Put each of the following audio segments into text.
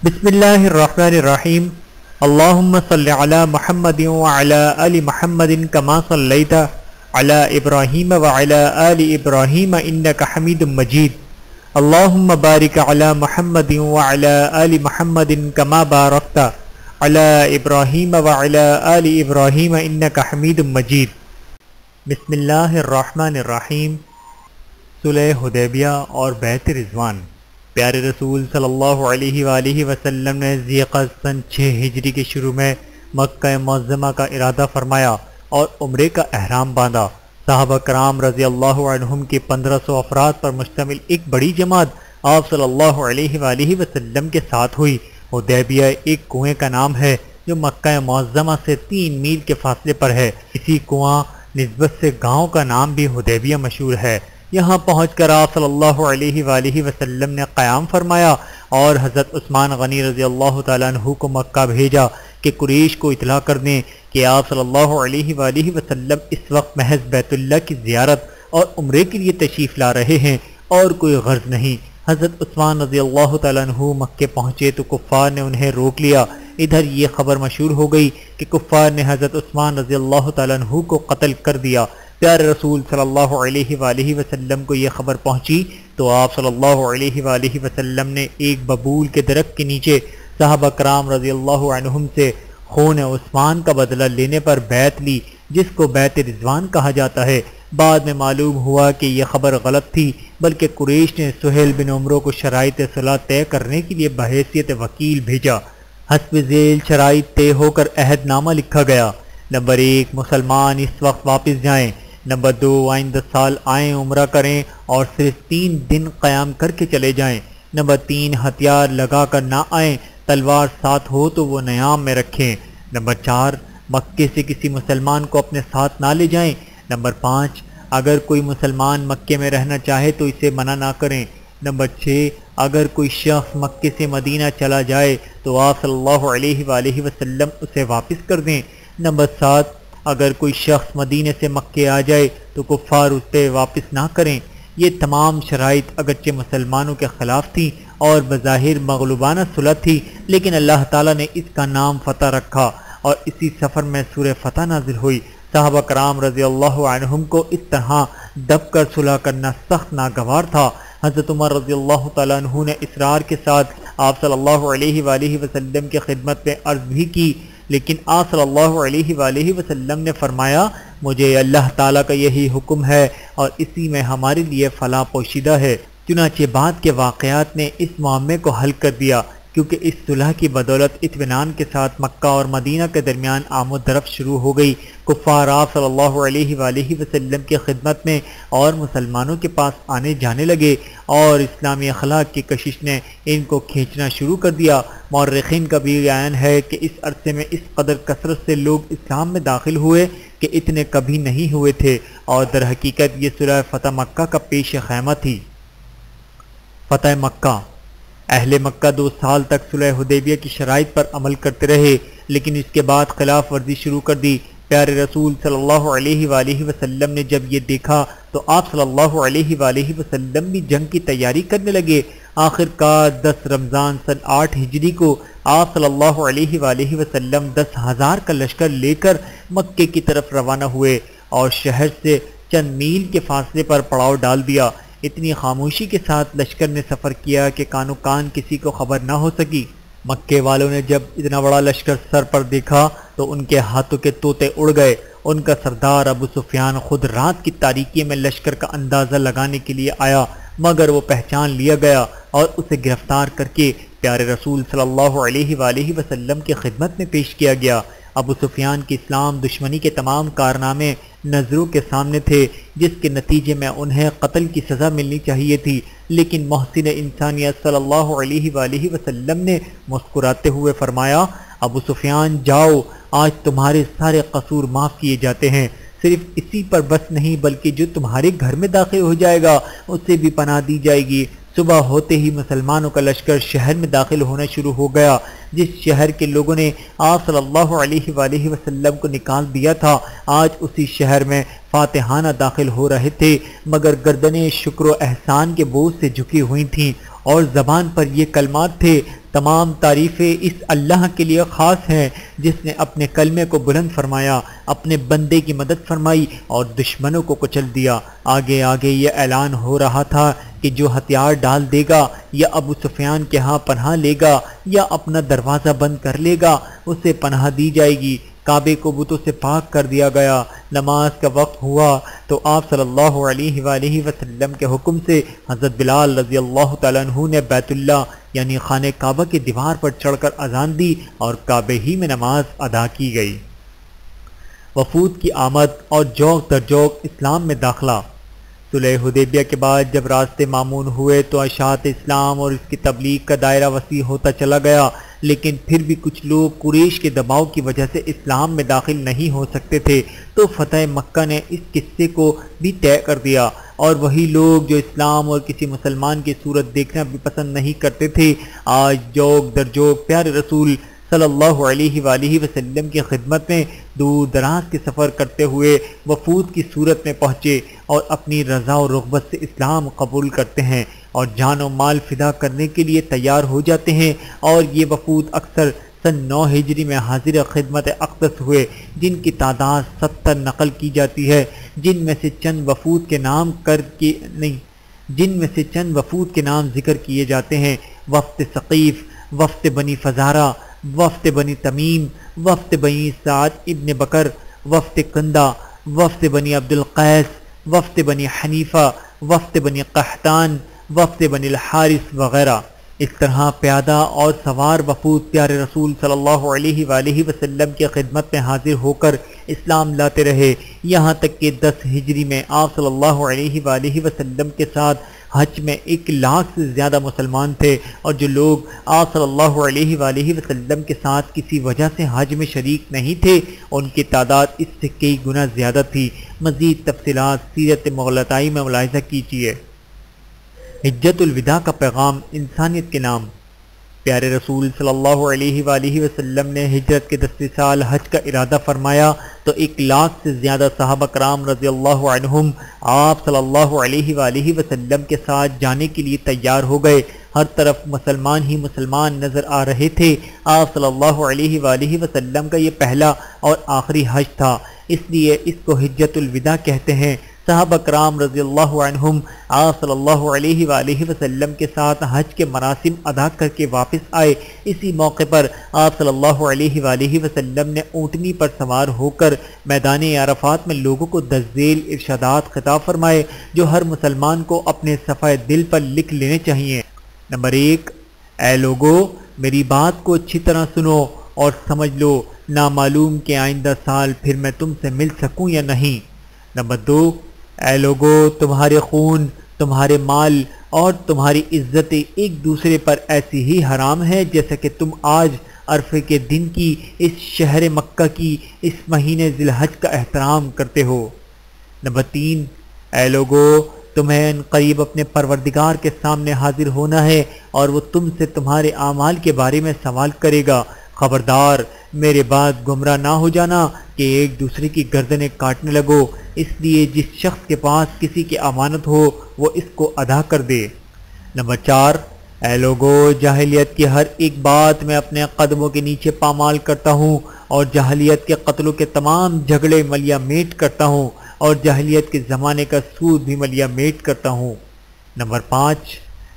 بسم اللہ الرحمن الرحیم اللہم صلی علی محمد وعلی آل محمد کما صلیت علی ابراہیم وعلی آل ابراہیم انک حمید مجید اللہم بارک علی محمد وعلی آل محمد کما بارکت علی ابراہیم وعلی آل ابراہیم انک حمید مجید۔ بسم اللہ الرحمن الرحیم۔ صلح حدیبیہ اور بیعت رضوان۔ پیارے رسول صلی اللہ علیہ وآلہ وسلم نے ذی القعدہ سن 6 ہجری کے شروع میں مکہ معظمہ کا ارادہ فرمایا اور عمرے کا احرام باندھا۔ صحابہ کرام رضی اللہ عنہم کے 1500 افراد پر مشتمل ایک بڑی جماعت آپ صلی اللہ علیہ وآلہ وسلم کے ساتھ ہوئی۔ حدیبیہ ایک کنویں کا نام ہے جو مکہ معظمہ سے 3 میل کے فاصلے پر ہے۔ اسی کنواں نسبت سے گاؤں کا نام بھی حدیبیہ مشہور ہے۔ یہاں پہنچ کر آپ صلی اللہ علیہ وآلہ وسلم نے قیام فرمایا اور حضرت عثمان غنی رضی اللہ تعالیٰ عنہ کو مکہ بھیجا کہ قریش کو اطلاع کر دیں کہ آپ صلی اللہ علیہ وآلہ وسلم اس وقت محض بیت اللہ کی زیارت اور عمرے کے لیے تشریف لا رہے ہیں اور کوئی غرض نہیں۔ حضرت عثمان رضی اللہ تعالیٰ عنہ مکے پہنچے تو کفار نے انہیں روک لیا۔ ادھر یہ خبر مشہور ہو گئی کہ کفار نے حضرت عثمان رضی اللہ تعالیٰ عنہ کو قتل کر دیا۔ پیارے رسول صلی اللہ علیہ وآلہ وسلم کو یہ خبر پہنچی تو آپ صلی اللہ علیہ وآلہ وسلم نے ایک ببول کے درخت کے نیچے صحابہ کرام رضی اللہ عنہم سے خون عثمان کا بدلہ لینے پر بیعت لی، جس کو بیعت رضوان کہا جاتا ہے۔ بعد میں معلوم ہوا کہ یہ خبر غلط تھی، بلکہ قریش نے سہیل بن عمرو کو شرائط صلح طے کرنے کے لیے بحیثیت وکیل بھیجا۔ حسب ذیل شرائط طے ہو کر عہد نامہ لکھا گیا۔ نمبر 1، مسلمان اس وقت واپس جائیں۔ نمبر 2، آئندہ سال آئیں، عمرہ کریں اور صرف 3 دن قیام کر کے چلے جائیں۔ نمبر 3، ہتھیار لگا کر نہ آئیں، تلوار ساتھ ہو تو وہ نیام میں رکھیں۔ نمبر 4، مکے سے کسی مسلمان کو اپنے ساتھ نہ لے جائیں۔ نمبر 5، اگر کوئی مسلمان مکے میں رہنا چاہے تو اسے منع نہ کریں۔ نمبر 6، اگر کوئی شخص مکے سے مدینہ چلا جائے تو آپ صلی اللہ علیہ وآلہ وسلم اسے واپس کر دیں۔ نمبر 7، اگر کوئی شخص مدینے سے مکے آ جائے تو کفار اس پہ واپس نہ کریں۔ یہ تمام شرائط اگرچہ مسلمانوں کے خلاف تھیں اور بظاہر مغلوبانہ صلح تھی، لیکن اللہ تعالیٰ نے اس کا نام فتح رکھا اور اسی سفر میں سورہ فتح نازل ہوئی۔ صحابہ کرام رضی اللہ عنہم کو اس طرح دب کر صلح کرنا سخت ناگوار تھا۔ حضرت عمر رضی اللہ تعالیٰ عنہ نے اصرار کے ساتھ آپ صلی اللہ علیہ وآلہ وسلم کی خدمت میں عرض بھی کی، لیکن آپ صلی اللہ علیہ وآلہ وسلم نے فرمایا، مجھے اللہ تعالیٰ کا یہی حکم ہے اور اسی میں ہمارے لیے فلاح پوشیدہ ہے۔ چنانچہ بعد کے واقعات نے اس معاملے کو حل کر دیا، کیونکہ اس صلح کی بدولت اطمینان کے ساتھ مکہ اور مدینہ کے درمیان آمد و رفت شروع ہو گئی۔ کفار آپ صلی اللہ علیہ وآلہ وسلم کی خدمت میں اور مسلمانوں کے پاس آنے جانے لگے اور اسلامی اخلاق کی کشش نے ان کو کھینچنا شروع کر دیا۔ مورخین کا بھی بیان ہے کہ اس عرصے میں اس قدر کثرت سے لوگ اسلام میں داخل ہوئے کہ اتنے کبھی نہیں ہوئے تھے، اور در حقیقت یہ صلح فتح مکہ کا پیش خیمہ تھی۔ فتح مکہ۔ اہل مکہ 2 سال تک صلح حدیبیہ کی شرائط پر عمل کرتے رہے، لیکن اس کے بعد خلاف ورزی شروع کر دی۔ پیارے رسول صلی اللہ علیہ وآلہ وسلم نے جب یہ دیکھا تو آپ صلی اللہ علیہ وآلہ وسلم بھی جنگ کی تیاری کرنے لگے۔ آخر کار 10 رمضان سن 8 ہجری کو آپ صلی اللہ علیہ وآلہ وسلم 10,000 کا لشکر لے کر مکے کی طرف روانہ ہوئے اور شہر سے چند میل کے فاصلے پر پڑاؤ ڈال دیا۔ اتنی خاموشی کے ساتھ لشکر نے سفر کیا کہ کانو کان کسی کو خبر نہ ہو سکی۔ مکے والوں نے جب اتنا بڑا لشکر سر پر دیکھا تو ان کے ہاتھوں کے طوطے اڑ گئے۔ ان کا سردار ابو سفیان خود رات کی تاریکی میں لشکر کا اندازہ لگانے کے لیے آیا، مگر وہ پہچان لیا گیا اور اسے گرفتار کر کے پیارے رسول صلی اللہ علیہ وآلہ وسلم کی خدمت میں پیش کیا گیا۔ ابو سفیان کی اسلام دشمنی کے تمام کارنامے نظروں کے سامنے تھے، جس کے نتیجے میں انہیں قتل کی سزا ملنی چاہیے تھی، لیکن محسن انسانیت صلی اللہ علیہ وآلہ وسلم نے مسکراتے ہوئے فرمایا، ابو سفیان جاؤ، آج تمہارے سارے قصور معاف کیے جاتے ہیں۔ صرف اسی پر بس نہیں بلکہ جو تمہارے گھر میں داخل ہو جائے گا اسے بھی پناہ دی جائے گی۔ صبح ہوتے ہی مسلمانوں کا لشکر شہر میں داخل ہونا شروع ہو گیا۔ جس شہر کے لوگوں نے آپ صلی اللہ علیہ وآلہ وسلم کو نکال دیا تھا، آج اسی شہر میں فاتحانہ داخل ہو رہے تھے، مگر گردنیں شکر و احسان کے بوجھ سے جھکی ہوئی تھیں اور زبان پر یہ کلمات تھے: تمام تعریفیں اس اللہ کے لیے خاص ہیں جس نے اپنے کلمے کو بلند فرمایا، اپنے بندے کی مدد فرمائی اور دشمنوں کو کچل دیا۔ آگے آگے یہ اعلان ہو رہا تھا کہ جو ہتھیار ڈال دے گا یا ابو سفیان کے ہاں پناہ لے گا یا اپنا دروازہ بند کر لے گا اسے پناہ دی جائے گی۔ کعبے کو بتوں سے پاک کر دیا گیا۔ نماز کا وقت ہوا تو آپ صلی اللہ علیہ وآلہ وسلم کے حکم سے حضرت بلال رضی اللہ تعالیٰ عنہ نے بیت اللہ یعنی خانہ کعبہ کی دیوار پر چڑھ کر اذان دی اور کعبے ہی میں نماز ادا کی گئی۔ وفود کی آمد اور جوق در جوق اسلام میں داخلہ۔ صلح حدیبیہ کے بعد جب راستے معمون ہوئے تو اشاعت اسلام اور اس کی تبلیغ کا دائرہ وسیع ہوتا چلا گیا، لیکن پھر بھی کچھ لوگ قریش کے دباؤ کی وجہ سے اسلام میں داخل نہیں ہو سکتے تھے، تو فتح مکہ نے اس قصے کو بھی طے کر دیا، اور وہی لوگ جو اسلام اور کسی مسلمان کی صورت دیکھنا بھی پسند نہیں کرتے تھے، آج جوگ در جوگ پیارے رسول صلی اللہ علیہ وآلہ وسلم کی خدمت میں دور دراز کے سفر کرتے ہوئے وفود کی صورت میں پہنچے اور اپنی رضا و رغبت سے اسلام قبول کرتے ہیں اور جان و مال فدا کرنے کے لیے تیار ہو جاتے ہیں۔ اور یہ وفود اکثر سن 9 ہجری میں حاضر خدمت اقدس ہوئے، جن کی تعداد 70 نقل کی جاتی ہے، جن میں سے چند وفود کے نام ذکر کیے جاتے ہیں: وفد ثقیف، وفد بنی فزارہ، وفد بنی تمیم، وفد بنی سعد ابن بکر، وفد کندہ، وفد بنی عبد القیس، وفد بنی حنیفہ، وفد بنی قحطان، وفد بنی الحارث وغیرہ۔ اس طرح پیادہ اور سوار وفود پیارے رسول صلی اللہ علیہ وآلہ وسلم کی خدمت میں حاضر ہو کر اسلام لاتے رہے، یہاں تک کہ 10 ہجری میں آپ صلی اللہ علیہ وآلہ وسلم کے ساتھ حج میں 1 لاکھ سے زیادہ مسلمان تھے، اور جو لوگ آپ صلی اللہ علیہ وآلہ وسلم کے ساتھ کسی وجہ سے حج میں شریک نہیں تھے ان کی تعداد اس سے کئی گنا زیادہ تھی۔ مزید تفصیلات سیرت مغلطائی میں ملاحظہ کیجیے۔ حجت الوداع کا پیغام، انسانیت کے نام۔ پیارے رسول صلی اللہ علیہ وآلہ وسلم نے ہجرت کے 10ویں سال حج کا ارادہ فرمایا تو 1 لاکھ سے زیادہ صحابہ کرام رضی اللہ عنہم آپ صلی اللہ علیہ وآلہ وسلم کے ساتھ جانے کے لیے تیار ہو گئے۔ ہر طرف مسلمان ہی مسلمان نظر آ رہے تھے۔ آپ صلی اللہ علیہ وآلہ وسلم کا یہ پہلا اور آخری حج تھا، اس لیے اس کو حجت الوداع کہتے ہیں۔ صحابہ کرام رضی اللہ عنہم آپ صلی اللہ علیہ وآلہ وسلم کے ساتھ حج کے مراسم ادا کر کے واپس آئے۔ اسی موقع پر آپ صلی اللہ علیہ وآلہ وسلم نے اونٹنی پر سوار ہو کر میدان عرفات میں لوگوں کو دسذیل ارشادات خطاب فرمائے جو ہر مسلمان کو اپنے صفحہ دل پر لکھ لینے چاہیے۔ نمبر 1، اے لوگو میری بات کو اچھی طرح سنو اور سمجھ لو، نامعلوم کہ آئندہ سال پھر میں تم سے مل سکوں یا نہیں۔ نمبر 2، اے لوگو تمہارے خون، تمہارے مال اور تمہاری عزتیں ایک دوسرے پر ایسی ہی حرام ہے جیسا کہ تم آج عرفے کے دن کی اس شہر مکہ کی اس مہینے ذی الحج کا احترام کرتے ہو۔ نمبر 3، اے لوگو تمہیں ان قریب اپنے پروردگار کے سامنے حاضر ہونا ہے اور وہ تم سے تمہارے اعمال کے بارے میں سوال کرے گا۔ خبردار میرے بعد گمراہ نہ ہو جانا کہ ایک دوسرے کی گردنیں کاٹنے لگو، اس لیے جس شخص کے پاس کسی کی امانت ہو وہ اس کو ادا کر دے۔ نمبر 4، اے لوگو جاہلیت کی ہر ایک بات میں اپنے قدموں کے نیچے پامال کرتا ہوں اور جاہلیت کے قتلوں کے تمام جھگڑے ملیا میٹ کرتا ہوں اور جاہلیت کے زمانے کا سود بھی ملیا میٹ کرتا ہوں۔ نمبر 5،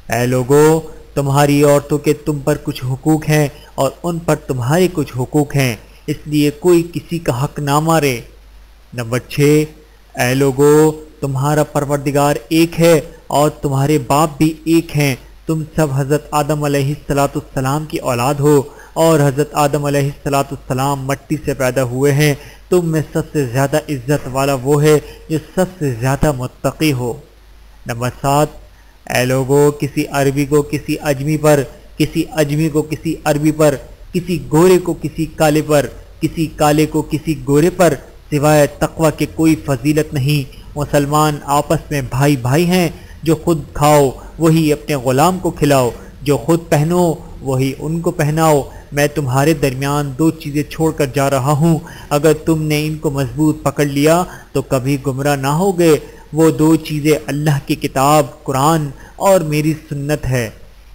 اے لوگو تمہاری عورتوں کے تم پر کچھ حقوق ہیں اور ان پر تمہارے کچھ حقوق ہیں، اس لیے کوئی کسی کا حق نہ مارے۔ نمبر 6، اے لوگو تمہارا پروردگار ایک ہے اور تمہارے باپ بھی ایک ہیں، تم سب حضرت آدم علیہ السلام کی اولاد ہو اور حضرت آدم علیہ السلام مٹی سے پیدا ہوئے ہیں، تم میں سب سے زیادہ عزت والا وہ ہے جو سب سے زیادہ متقی ہو۔ نمبر 7، اے لوگو کسی عربی کو کسی اجمی پر، کسی اجمی کو کسی عربی پر، کسی گورے کو کسی کالے پر، کسی کالے کو کسی گورے پر سوائے تقوی کے کوئی فضیلت نہیں۔ مسلمان آپس میں بھائی بھائی ہیں، جو خود کھاؤ وہی اپنے غلام کو کھلاؤ، جو خود پہنو وہی ان کو پہناؤ، میں تمہارے درمیان دو چیزیں چھوڑ کر جا رہا ہوں، اگر تم نے ان کو مضبوط پکڑ لیا تو کبھی گمراہ نہ ہوگے۔ وہ دو چیزیں اللہ کی کتاب قرآن اور میری سنت ہے۔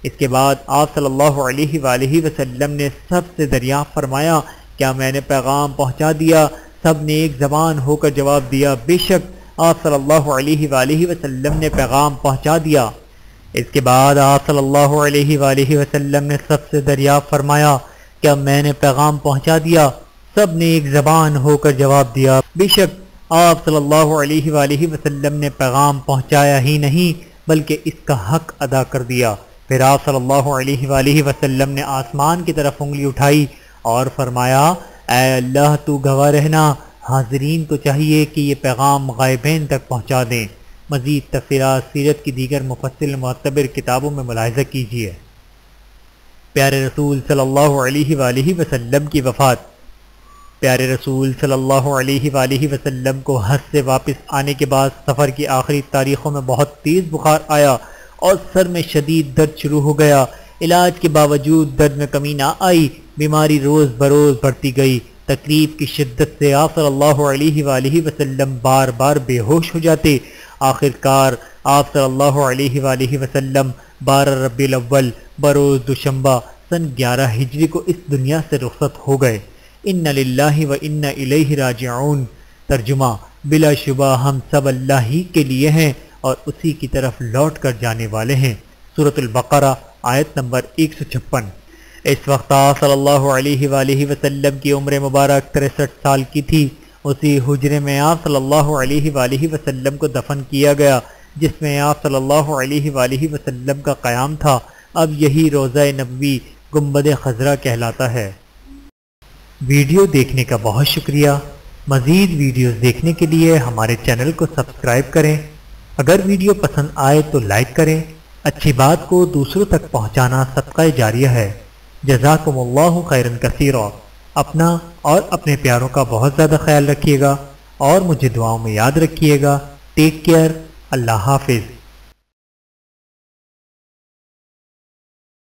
اس کے بعد آپ صلی اللہ علیہ وآلہ وسلم نے سب سے دریافت فرمایا، کیا میں نے پیغام پہنچا دیا؟ سب نے ایک زبان ہو کر جواب دیا، بے شک آپ صلی اللہ علیہ وآلہ وسلم نے پیغام پہنچا دیا۔ اس کے بعد آپ صلی اللہ علیہ وآلہ وسلم نے سب سے دریافت فرمایا، کیا میں نے پیغام پہنچا دیا؟ سب نے ایک زبان ہو کر جواب دیا، بے شک آپ صلی اللہ علیہ وآلہ وسلم نے پیغام پہنچایا ہی نہیں بلکہ اس کا حق ادا کر دیا۔ پھر آپ صلی اللہ علیہ وآلہ وسلم نے آسمان کی طرف انگلی اٹھائی اور فرمایا، اے اللہ تو گواہ رہنا، حاضرین کو چاہیے کہ یہ پیغام غائبین تک پہنچا دیں۔ مزید تفصیلات سیرت کی دیگر مفصل معتبر کتابوں میں ملاحظہ کیجیے۔ پیارے رسول صلی اللہ علیہ وآلہ وسلم کی وفات۔ پیارے رسول صلی اللہ علیہ وآلہ وسلم کو حج سے واپس آنے کے بعد سفر کی آخری تاریخوں میں بہت تیز بخار آیا اور سر میں شدید درد شروع ہو گیا۔ علاج کے باوجود درد میں کمی نہ آئی، بیماری روز بروز بڑھتی گئی۔ تکلیف کی شدت سے آپ صلی اللہ علیہ وآلہ وسلم بار بار بے ہوش ہو جاتے۔ آخر کار آپ صلی اللہ علیہ وآلہ وسلم 12 ربیع الاول بروز دوشنبہ سن 11 ہجری کو اس دنیا سے رخصت ہو گئے۔ ان للہ و انا الیہ راجعون۔ ترجمہ، بلا شبہ ہم سب اللہ ہی کے لیے ہیں اور اسی کی طرف لوٹ کر جانے والے ہیں۔ سورۃ البقرہ آیت نمبر 156۔ اس وقت آپ صلی اللہ علیہ وآلہ وسلم کی عمر مبارک 63 سال کی تھی۔ اسی حجرے میں آپ صلی اللہ علیہ وآلہ وسلم کو دفن کیا گیا جس میں آپ صلی اللہ علیہ وآلہ وسلم کا قیام تھا۔ اب یہی روضہ نبوی گنبد خضرا کہلاتا ہے۔ ویڈیو دیکھنے کا بہت شکریہ۔ مزید ویڈیوز دیکھنے کے لیے ہمارے چینل کو سبسکرائب کریں۔ اگر ویڈیو پسند آئے تو لائک کریں۔ اچھی بات کو دوسروں تک پہنچانا صدقہ جاریہ ہے۔ جزاکم اللہ خیرا کثیرا۔ اپنا اور اپنے پیاروں کا بہت زیادہ خیال رکھیے گا اور مجھے دعاؤں میں یاد رکھیے گا۔ Take care. اللہ حافظ۔